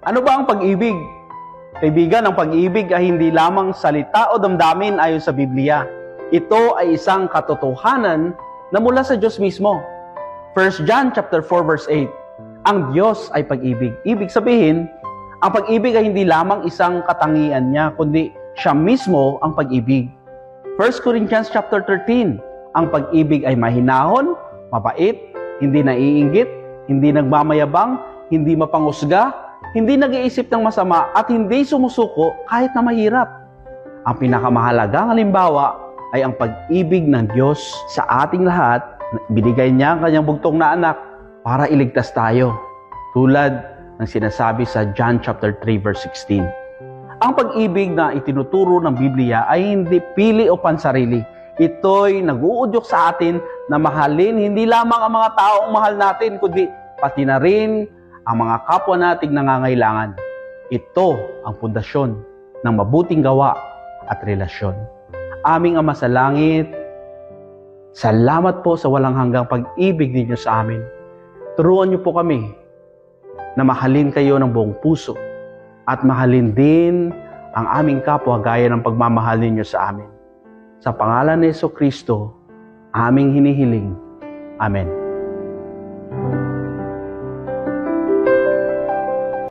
Ano ba ang pag-ibig? Kaibigan, ang pag-ibig ay hindi lamang salita o damdamin ayon sa Biblia. Ito ay isang katotohanan na mula sa Diyos mismo. 1 John chapter 4 verse 8. Ang Diyos ay pag-ibig. Ibig sabihin, ang pag-ibig ay hindi lamang isang katangian niya, kundi siya mismo ang pag-ibig. 1 Corinthians chapter 13. Ang pag-ibig ay mahinahon, mabait, hindi naiinggit, hindi nagmamayabang, hindi mapangusga, hindi nag-iisip ng masama, at hindi sumusuko kahit na mahirap. Ang pinakamahalagang halimbawa ay ang pag-ibig ng Diyos sa ating lahat. Binigay niya ang kanyang bugtong na anak para iligtas tayo. Tulad ng sinasabi sa John chapter 3 verse 16. Ang pag-ibig na itinuturo ng Biblia ay hindi pili o pansarili. Ito'y nag-uudyok sa atin na mahalin hindi lamang ang mga taong mahal natin, kundi pati na rin ang mga kapwa nating nangangailangan. Ito ang pundasyon ng mabuting gawa at relasyon. Aming Ama sa langit, salamat po sa walang hanggang pag-ibig ninyo sa amin. Turuan niyo po kami na mahalin kayo ng buong puso at mahalin din ang aming kapwa gaya ng pagmamahal ninyo sa amin. Sa pangalan ni Jesucristo, aming hinihiling. Amen.